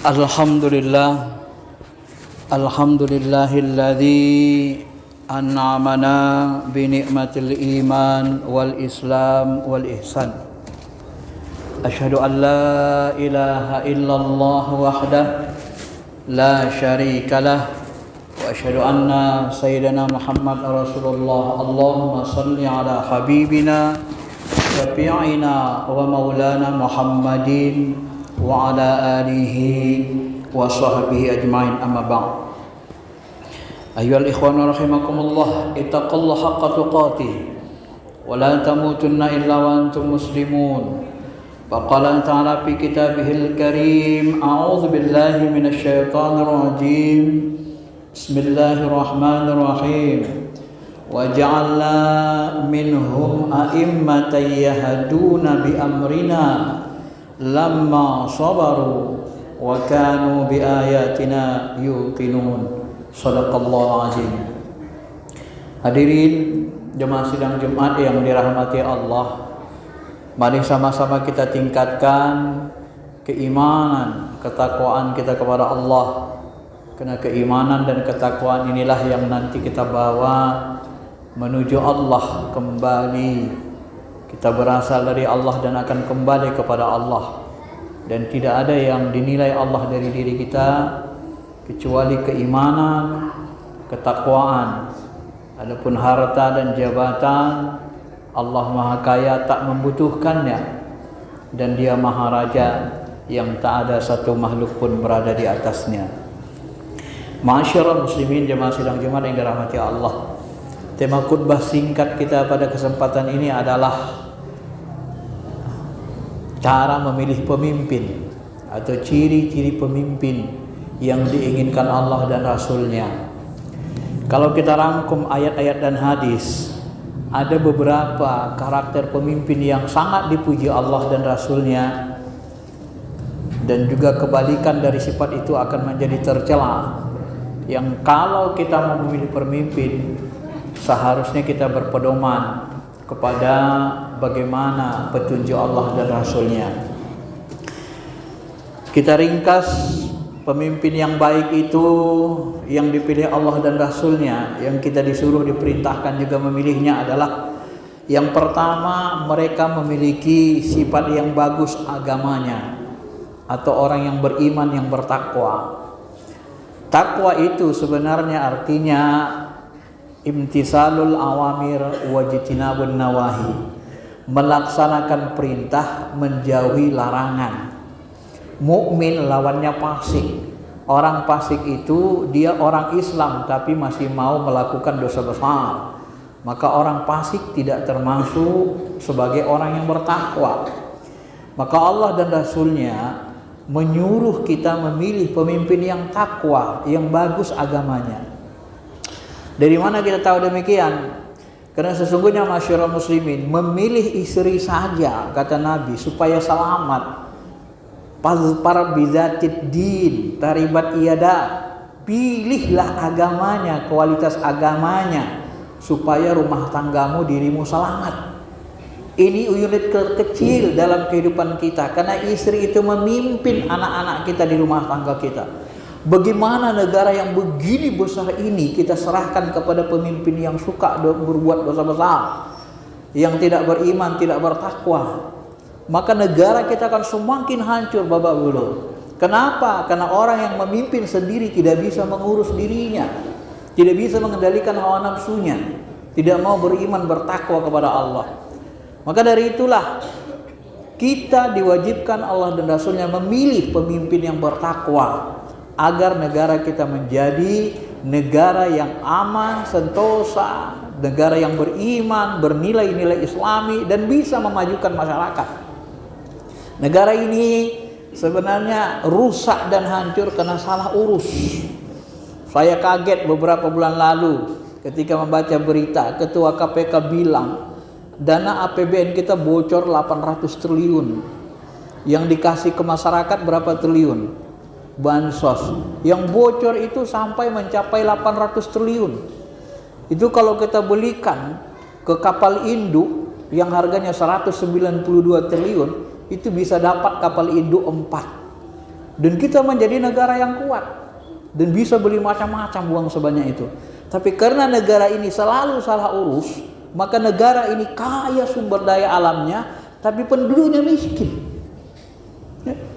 Alhamdulillah, alhamdulillahilladzi an'amana bi ni'matil iman wal islam wal ihsan. Asyhadu an la ilaha illallah wahdah la syarikalah wa asyhadu anna sayyidina Muhammad rasulullah. Allahumma salli ala habibina syafi'ina wa maulana Muhammadin wa ala alihi wa sahbihi ajma'in, amma ba'd. Ayyuhal ikhwan rahimakumullah, ittaqullaha haqqa tuqatih wa la tamutunna illa wa antum muslimun. Faqala ta'ala fi kitabihil karim, a'udzu billahi minasy syaithanir rajim. Bismillahirrahmanirrahim. Wa ja'alna minhum a'immatan yahduna bi amrina lamma sabaru wa kanu bi ayatina yuqinun. Shadaqallahu azim. Hadirin jemaah sidang Jumat yang dirahmati Allah, mari sama-sama kita tingkatkan keimanan, ketakwaan kita kepada Allah. Karena keimanan dan ketakwaan inilah yang nanti kita bawa menuju Allah kembali. Kita berasal dari Allah dan akan kembali kepada Allah. Dan tidak ada yang dinilai Allah dari diri kita kecuali keimanan, ketakwaan. Adapun harta dan jabatan, Allah Maha Kaya tak membutuhkannya, dan Dia Maha Raja yang tak ada satu makhluk pun berada di atasnya. Ma'asyiral muslimin jemaah sidang Jumat yang dirahmati Allah. Tema khutbah singkat kita pada kesempatan ini adalah cara memilih pemimpin atau ciri-ciri pemimpin yang diinginkan Allah dan Rasulnya. Kalau kita rangkum ayat-ayat dan hadis, ada beberapa karakter pemimpin yang sangat dipuji Allah dan Rasulnya, dan juga kebalikan dari sifat itu akan menjadi tercela, yang kalau kita mau memilih pemimpin seharusnya kita berpedoman kepada bagaimana petunjuk Allah dan Rasulnya. Kita ringkas, pemimpin yang baik itu yang dipilih Allah dan Rasulnya, yang kita disuruh diperintahkan juga memilihnya adalah yang pertama, mereka memiliki sifat yang bagus agamanya, atau orang yang beriman yang bertakwa. Takwa itu sebenarnya artinya imtisalul awamir wajtinabun nawahi, melaksanakan perintah, menjauhi larangan. Mukmin lawannya fasik. Orang fasik itu dia orang Islam tapi masih mau melakukan dosa besar, maka orang fasik tidak termasuk sebagai orang yang bertakwa. Maka Allah dan Rasulnya menyuruh kita memilih pemimpin yang takwa, yang bagus agamanya. Dari mana kita tahu demikian? Karena sesungguhnya masyarakat muslimin, memilih istri saja, kata Nabi, supaya selamat. Para bizatid din taribat iyada, pilihlah agamanya, kualitas agamanya, supaya rumah tanggamu, dirimu selamat. Ini unit kecil dalam kehidupan kita, karena istri itu memimpin anak-anak kita di rumah tangga kita. Bagaimana negara yang begini besar ini kita serahkan kepada pemimpin yang suka berbuat dosa besar, yang tidak beriman, tidak bertakwa, maka negara kita akan semakin hancur, Bapak Ibu. Kenapa? Karena orang yang memimpin sendiri tidak bisa mengurus dirinya, tidak bisa mengendalikan hawa nafsunya, tidak mau beriman, bertakwa kepada Allah. Maka dari itulah kita diwajibkan Allah dan Rasulnya memilih pemimpin yang bertakwa, agar negara kita menjadi negara yang aman, sentosa, negara yang beriman, bernilai-nilai Islami, dan bisa memajukan masyarakat. Negara ini sebenarnya rusak dan hancur karena salah urus. Saya kaget beberapa bulan lalu ketika membaca berita Ketua KPK bilang dana APBN kita bocor 800 triliun. Yang dikasih ke masyarakat berapa triliun? Bansos yang bocor itu sampai mencapai 800 triliun. Itu kalau kita belikan ke kapal induk yang harganya 192 triliun, itu bisa dapat kapal induk 4. Dan kita menjadi negara yang kuat dan bisa beli macam-macam uang sebanyak itu. Tapi karena negara ini selalu salah urus, maka negara ini kaya sumber daya alamnya, tapi penduduknya miskin.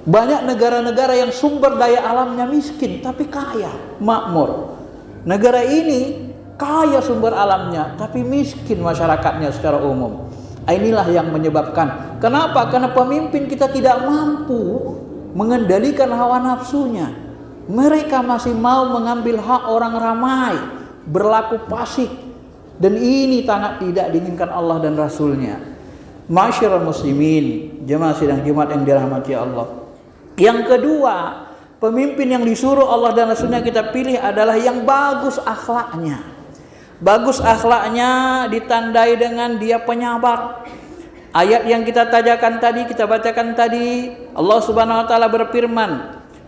Banyak negara-negara yang sumber daya alamnya miskin, tapi kaya, makmur. Negara ini kaya sumber alamnya, tapi miskin masyarakatnya secara umum. Inilah yang menyebabkan. Kenapa? Karena pemimpin kita tidak mampu mengendalikan hawa nafsunya. Mereka masih mau mengambil hak orang ramai, berlaku fasik, dan ini sangat tidak diinginkan Allah dan Rasulnya. Masyarul muslimin, jemaah sidang Jumat yang dirahmati Allah. Yang kedua, pemimpin yang disuruh Allah dan Rasulnya kita pilih adalah yang bagus akhlaknya. Bagus akhlaknya ditandai dengan dia penyabar. Ayat yang kita bacakan tadi, Allah Subhanahu wa taala berfirman,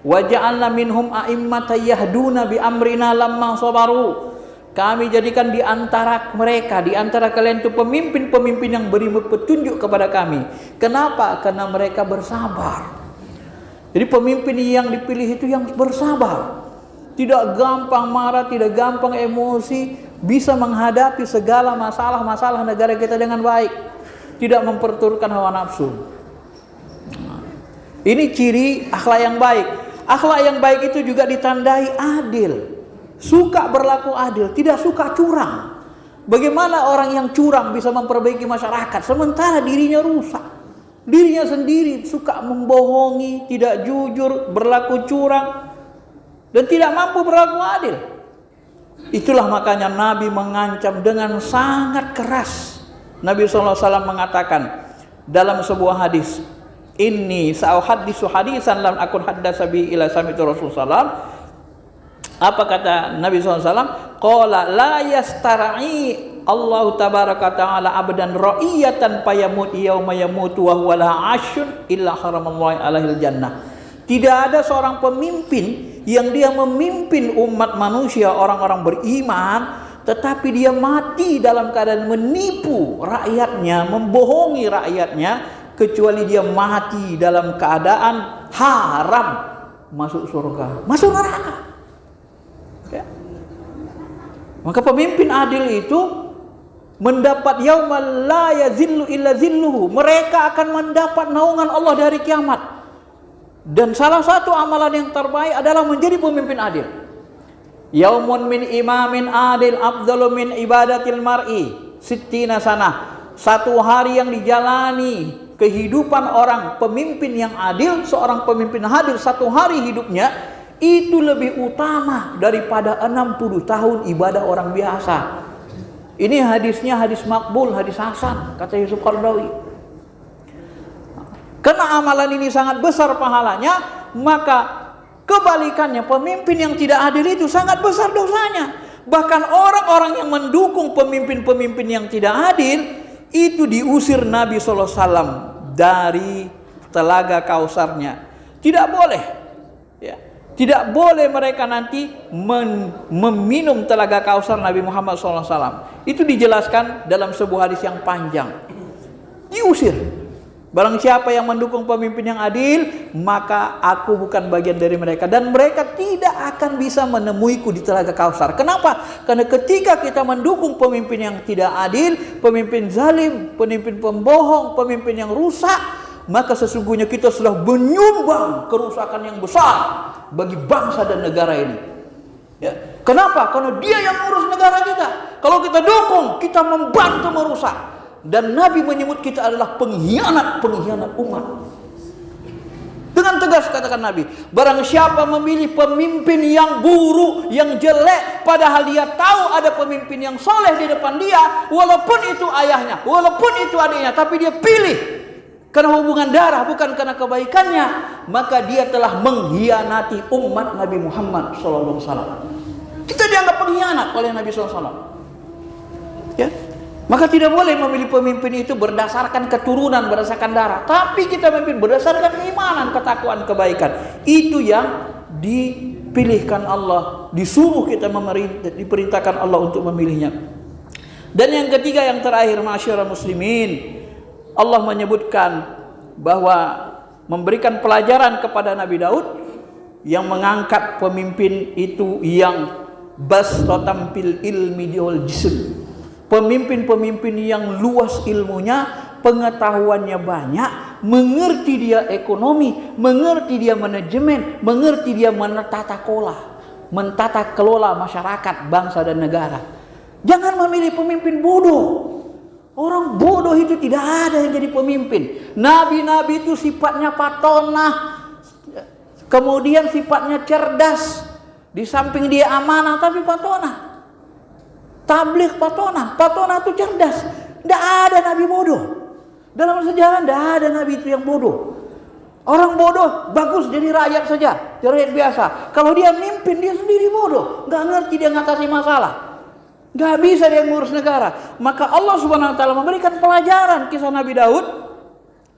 "Wa ja'alna minhum a'immatan yahduna bi amrina lamma sabaru." Kami jadikan di antara mereka, di antara kalian itu pemimpin-pemimpin yang beri petunjuk kepada kami. Kenapa? Karena mereka bersabar. Jadi pemimpin yang dipilih itu yang bersabar, tidak gampang marah, tidak gampang emosi, bisa menghadapi segala masalah-masalah negara kita dengan baik, tidak memperturutkan hawa nafsu. Ini ciri akhlak yang baik. Akhlak yang baik itu juga ditandai adil, suka berlaku adil, tidak suka curang. Bagaimana orang yang curang bisa memperbaiki masyarakat sementara dirinya rusak? Dirinya sendiri suka membohongi, tidak jujur, berlaku curang, dan tidak mampu berlaku adil. Itulah makanya Nabi mengancam dengan sangat keras. Nabi SAW mengatakan dalam sebuah hadis, "Inni sa'uhaddisu hadisan lam akun haddasa bi ila sami'tu Rasulullah." Apa kata Nabi SAW? Qala la yastara'i Allah tabaraka ta'ala abdan ra'iyatan payamut yauma yamutu wa huwa la asyun illa haramallahu alaihil jannah. Tidak ada seorang pemimpin yang dia memimpin umat manusia, orang-orang beriman, tetapi dia mati dalam keadaan menipu rakyatnya, membohongi rakyatnya, kecuali dia mati dalam keadaan haram masuk surga, masuk neraka. Ya. Maka pemimpin adil itu mendapat yaumal la yazillu illa zilluhu. Mereka akan mendapat naungan Allah dari kiamat. Dan salah satu amalan yang terbaik adalah menjadi pemimpin adil. Yaumun min imamin adil afdalu min ibadatil mar'i sittina sanah. Satu hari yang dijalani kehidupan orang pemimpin yang adil, seorang pemimpin adil satu hari hidupnya itu lebih utama daripada 60 tahun ibadah orang biasa. Ini hadisnya hadis makbul, hadis hasan, kata Yusuf Qaradawi. Karena amalan ini sangat besar pahalanya, maka kebalikannya pemimpin yang tidak adil itu sangat besar dosanya. Bahkan orang-orang yang mendukung pemimpin-pemimpin yang tidak adil itu diusir Nabi SAW dari telaga Kausarnya. Tidak boleh, ya. Tidak boleh mereka nanti meminum telaga Kausar Nabi Muhammad SAW. Itu dijelaskan dalam sebuah hadis yang panjang. Diusir. Barang siapa yang mendukung pemimpin yang adil, maka aku bukan bagian dari mereka. Dan mereka tidak akan bisa menemuiku di telaga Kausar. Kenapa? Karena ketika kita mendukung pemimpin yang tidak adil, pemimpin zalim, pemimpin pembohong, pemimpin yang rusak, maka sesungguhnya kita sudah menyumbang kerusakan yang besar bagi bangsa dan negara ini. Ya. Kenapa? Karena dia yang ngurus negara kita. Kalau kita dukung, kita membantu merusak. Dan Nabi menyebut kita adalah pengkhianat umat. Dengan tegas katakan Nabi, barang siapa memilih pemimpin yang buruk, yang jelek, padahal dia tahu ada pemimpin yang soleh di depan dia, walaupun itu ayahnya, walaupun itu adiknya, tapi dia pilih karena hubungan darah, bukan karena kebaikannya, maka dia telah mengkhianati umat Nabi Muhammad SAW. Kita dianggap pengkhianat oleh Nabi SAW. Ya, maka tidak boleh memilih pemimpin itu berdasarkan keturunan, berdasarkan darah, tapi kita memimpin berdasarkan keimanan, ketakwaan, kebaikan. Itu yang dipilihkan Allah, disuruh kita diperintahkan Allah untuk memilihnya. Dan yang ketiga, yang terakhir, masyarakat muslimin, Allah menyebutkan bahwa memberikan pelajaran kepada Nabi Daud yang mengangkat pemimpin itu yang basatan fil ilmi wal jism. Pemimpin-pemimpin yang luas ilmunya, pengetahuannya banyak, mengerti dia ekonomi, mengerti dia manajemen, mengerti dia mentata kelola masyarakat, bangsa dan negara. Jangan memilih pemimpin bodoh. Orang bodoh itu tidak ada yang jadi pemimpin. Nabi-nabi itu sifatnya patonah, kemudian sifatnya cerdas. Di samping dia amanah tapi patonah. Tabligh patonah. Patonah itu cerdas. Tidak ada nabi bodoh. Dalam sejarah tidak ada nabi itu yang bodoh. Orang bodoh bagus jadi rakyat saja, rakyat biasa. Kalau dia mimpin dia sendiri bodoh, nggak ngerti dia ngatasi masalah. Gak bisa dia ngurus negara. Maka Allah Subhanahu wa taala memberikan pelajaran kisah Nabi Daud,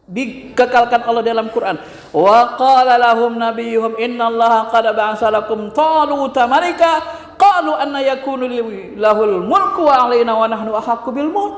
dikekalkan Allah dalam Quran. Wa qala lahum nabiyuhum innallaha qad ba'atsa lakum taluta malika qalu anna yakunu lahul mulku wa alaina wa nahnu ahaqqu bil mulk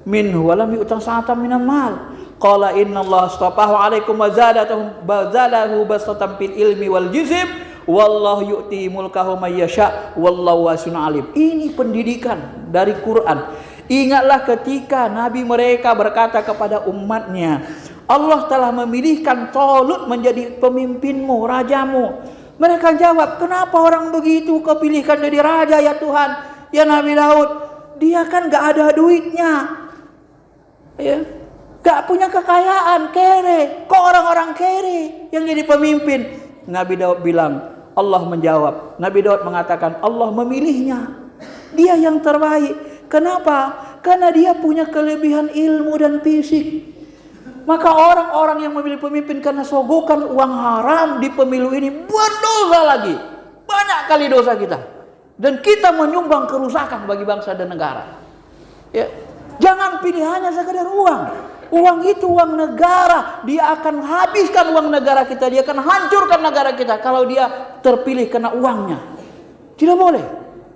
minhu wa lam yu'ta sa'atan minal mal. Qala innallaha astafahu 'alaikum wa zadahu basatan fil ilmi wal jism. Wallahu yu'ti mulkahu may yasha wallahu wasi'un alim. Ini pendidikan dari Quran. Ingatlah ketika nabi mereka berkata kepada umatnya, Allah telah memilihkan Talut menjadi pemimpinmu, rajamu. Mereka jawab, kenapa orang begitu kau pilihkan jadi raja ya Tuhan? Ya Nabi Daud, dia kan gak ada duitnya, ya, gak punya kekayaan, kere. Kok orang-orang kere yang jadi pemimpin? Nabi Daud bilang, Allah menjawab. Nabi Daud mengatakan Allah memilihnya. Dia yang terbaik. Kenapa? Karena dia punya kelebihan ilmu dan fisik. Maka orang-orang yang memilih pemimpin karena sogokan uang haram di pemilu ini berdosa lagi. Banyak kali dosa kita. Dan kita menyumbang kerusakan bagi bangsa dan negara. Ya. Jangan pilih hanya sekedar uang. Uang itu uang negara, dia akan habiskan uang negara kita, dia akan hancurkan negara kita kalau dia terpilih kena uangnya. Tidak boleh.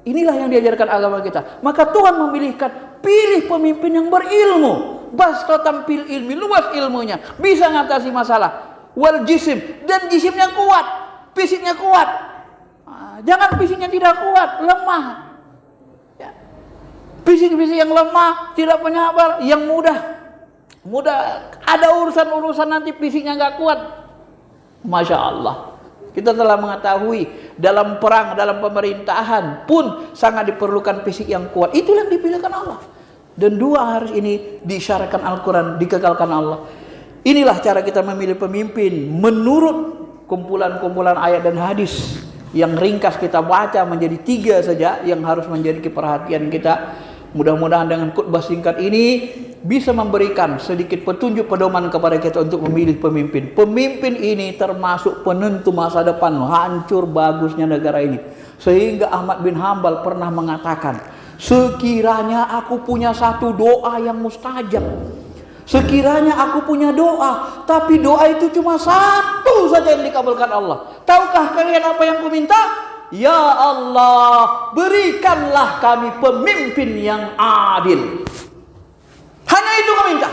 Inilah yang diajarkan agama kita. Maka Tuhan memilihkan, pilih pemimpin yang berilmu, bastatan fil ilmi, luas ilmunya, bisa mengatasi masalah. Wal jisim, dan jisimnya kuat, fisiknya kuat. Jangan fisiknya tidak kuat, lemah. Ya. Fisik-fisik yang lemah, tidak penyabar, yang mudah ada urusan-urusan nanti fisiknya nggak kuat. Masya Allah, kita telah mengetahui dalam perang, dalam pemerintahan pun sangat diperlukan fisik yang kuat. Itulah yang dipilihkan Allah. Dan dua harus ini disyaratkan Al-Quran, dikekalkan Allah. Inilah cara kita memilih pemimpin menurut kumpulan-kumpulan ayat dan hadis yang ringkas kita baca menjadi 3 saja yang harus menjadi perhatian kita. Mudah-mudahan dengan khutbah singkat ini bisa memberikan sedikit petunjuk pedoman kepada kita untuk memilih pemimpin. Pemimpin ini termasuk penentu masa depan hancur bagusnya negara ini. Sehingga Ahmad bin Hanbal pernah mengatakan, sekiranya aku punya satu doa yang mustajab, sekiranya aku punya doa, tapi doa itu cuma satu saja yang dikabulkan Allah. Tahukah kalian apa yang ku minta? Ya Allah, berikanlah kami pemimpin yang adil. Hanya itu kami minta.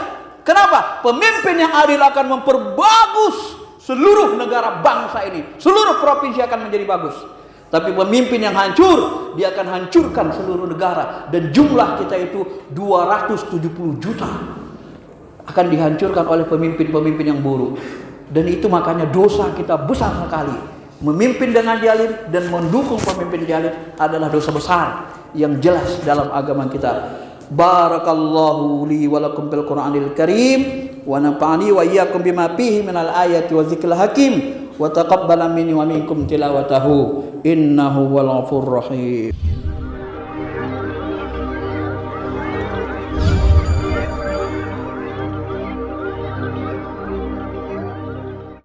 Kenapa? Pemimpin yang adil akan memperbagus seluruh negara bangsa ini. Seluruh provinsi akan menjadi bagus. Tapi pemimpin yang hancur, dia akan hancurkan seluruh negara. Dan jumlah kita itu 270 juta. Akan dihancurkan oleh pemimpin-pemimpin yang buruk. Dan itu makanya dosa kita besar sekali. Memimpin dengan jahil dan mendukung pemimpin jahil adalah dosa besar yang jelas dalam agama kita. Barakallahu li wa lakum bil Qur'anil Karim wa nafa'ani wa iyyakum bima fihi minal ayati wa dzikril hakim wa taqabbala minni wa minkum tilawatahu innahu wal ghafurur rahim.